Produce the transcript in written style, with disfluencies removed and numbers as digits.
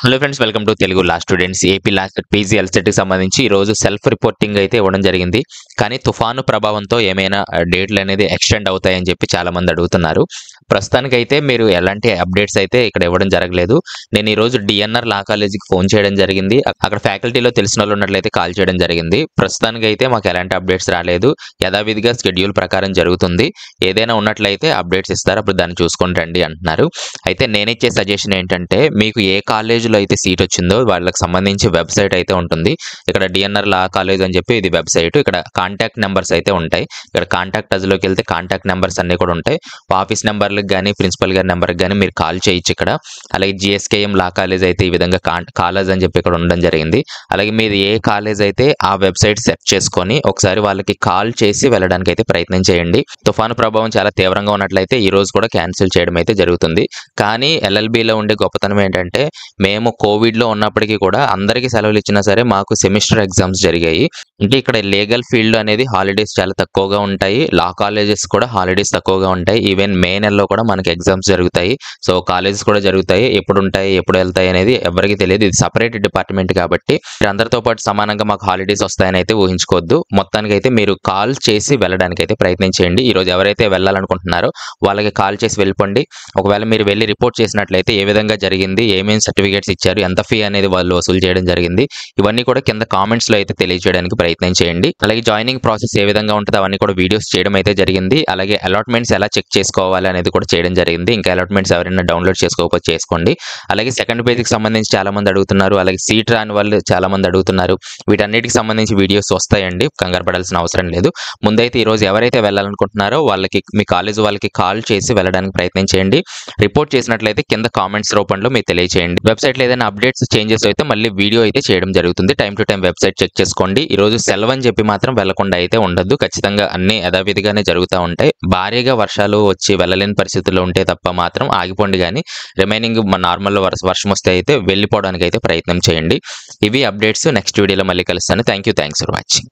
Hello friends, welcome to Telugu law students. AP last PG ఎల్సెట్కి సంబంధించి ఈ రోజు సెల్ఫ్ రిపోర్టింగ్ అయితే ఇవ్వడం జరిగింది. కానీ తుఫాను ప్రభావంతో ఏమైనా డేట్లు అనేది ఎక్స్టెండ్ అవుతాయని చెప్పి చాలా మంది అడుగుతున్నారు. ప్రస్తుతానికైతే మీరు ఎలాంటి అప్డేట్స్ అయితే ఇక్కడ ఇవ్వడం జరగలేదు. నేను ఈ రోజు డిఎన్ఆర్ లా కాలేజీకి ఫోన్ చేయడం జరిగింది. అక్కడ ఫ్యాకల్టీలో తెలిసిన వాళ్ళు ఉన్నట్లయితే కాల్ చేయడం జరిగింది. ప్రస్తుతానికైతే మాకు ఎలాంటి అప్డేట్స్ రాలేదు. యథావిధిగా షెడ్యూల్ ప్రకారం జరుగుతుంది. ఏదైనా ఉన్నట్లయితే అప్డేట్స్ ఇస్తారు, అప్పుడు దాన్ని చూసుకొని రండి అంటున్నారు. అయితే నేనిచ్చే సజెషన్ ఏంటంటే, మీకు ఏ కాలేజీలో అయితే సీట్ వచ్చిందో వాళ్ళకి సంబంధించి వెబ్సైట్ అయితే ఉంటుంది. ఇక్కడ డిఎన్ఆర్ లా కాలేజ్ అని చెప్పి ఇది వెబ్సైట్. ఇక్కడ కాంటాక్ట్ నెంబర్స్ అయితే ఉంటాయి. ఇక్కడ కాంటాక్ట్ అజ్లోకి వెళ్తే కాంటాక్ట్ నెంబర్స్ అన్ని కూడా ఉంటాయి. ఆఫీస్ నెంబర్లకు కానీ ప్రిన్సిపల్ గారి నెంబర్కి కానీ మీరు కాల్ చేయొచ్చు ఇక్కడ. అలాగే జిఎస్కేఎం లా కాలేజ్ అయితే ఈ విధంగా కాలేజ్ అని చెప్పి ఇక్కడ ఉండడం జరిగింది. అలాగే మీరు ఏ కాలేజ్ అయితే ఆ వెబ్సైట్ సెర్చ్ చేసుకొని ఒకసారి వాళ్ళకి కాల్ చేసి వెళ్ళడానికి అయితే ప్రయత్నం చేయండి. తుఫాను ప్రభావం చాలా తీవ్రంగా ఉన్నట్లయితే ఈ రోజు కూడా క్యాన్సిల్ చేయడం అయితే జరుగుతుంది. కానీ ఎల్ఎల్బిలో ఉండే గొప్పతనం ఏంటంటే, మేము కోవిడ్లో ఉన్నప్పటికీ కూడా అందరికీ సెలవులు ఇచ్చినా సరే మాకు సెమిస్టర్ ఎగ్జామ్స్ జరిగాయి. అంటే ఇక్కడ లీగల్ ఫీల్డ్ అనేది హాలిడేస్ చాలా తక్కువగా ఉంటాయి. లా కాలేజెస్ కూడా హాలిడేస్ తక్కువగా ఉంటాయి. ఈవెన్ మే నెలలో కూడా మనకి ఎగ్జామ్స్ జరుగుతాయి. సో కాలేజెస్ కూడా జరుగుతాయి. ఎప్పుడు ఉంటాయి, ఎప్పుడు వెళ్తాయి అనేది ఎవరికి తెలియదు. ఇది సపరేట్ డిపార్ట్మెంట్ కాబట్టి అందరితో పాటు సమానంగా మాకు హాలిడేస్ వస్తాయని అయితే ఊహించుకోవద్దు. మొత్తానికి అయితే మీరు కాల్ చేసి వెళ్ళడానికి అయితే ప్రయత్నం చేయండి. ఈరోజు ఎవరైతే వెళ్ళాలనుకుంటున్నారో వాళ్ళకి కాల్ చేసి వెళ్ళిపోండి. ఒకవేళ మీరు వెళ్ళి రిపోర్ట్ చేసినట్లయితే ఏ విధంగా జరిగింది, ఏమేమి సర్టిఫికేట్స్ ఇచ్చారు, ఎంత ఫీ అనేది వాళ్ళు వసూలు చేయడం జరిగింది, ఇవన్నీ కూడా కింద కామెంట్స్లో అయితే తెలియజేయడానికి ప్రయత్నం చేయండి. అలాగే జాయినింగ్ ప్రాసెస్ ఏ విధంగా ఉంటుందో అవన్నీ కూడా వీడియోస్ చేయడం అయితే జరిగింది. అలాగే అలాట్మెంట్స్ ఎలా చెక్ చేసుకోవాలి అనేది కూడా చేయడం జరిగింది. ఇంకా అలాట్మెంట్స్ ఎవరైనా డౌన్లోడ్ చేసుకోకపోతే చేసుకోండి. అలాగే సెకండ్ పేజ్కి సంబంధించి చాలా మంది అడుగుతున్నారు. అలాగే సీట్ రాని వాళ్ళు చాలా మంది అడుగుతున్నారు. వీటన్నిటికి సంబంధించి వీడియోస్ వస్తాయండి, కంగారు పడాల్సిన అవసరం లేదు. ముందైతే ఈరోజు ఎవరైతే వెళ్ళాలనుకుంటున్నారో వాళ్ళకి మీ కాలేజ్ వాళ్ళకి కాల్ చేసి వెళ్ళడానికి ప్రయత్నం చేయండి. రిపోర్ట్ చేసినట్లయితే కింద కామెంట్స్ రూపంలో మీరు తెలియజేయండి. వెబ్సైట్లో ఏదైనా అప్డేట్స్ చేంజెస్ అయితే మళ్ళీ వీడియో అయితే చేయడం జరుగుతుంది. Time to time website check చేసుకోండి. ఈ రోజు సెలవు అని చెప్పి మాత్రం వెళ్లకుండా అయితే ఉండద్దు. ఖచ్చితంగా అన్ని యథావిధిగానే జరుగుతూ ఉంటాయి. భారీగా వర్షాలు వచ్చి వెళ్ళలేని పరిస్థితుల్లో ఉంటే తప్ప మాత్రం ఆగిపోండి. కానీ రిమైనింగ్ నార్మల్ వర్షం వస్తే అయితే వెళ్ళిపోవడానికి అయితే ప్రయత్నం చేయండి. ఇవి అప్డేట్స్. నెక్స్ట్ వీడియోలో మళ్ళీ కలుస్తాను. Thanks for watching.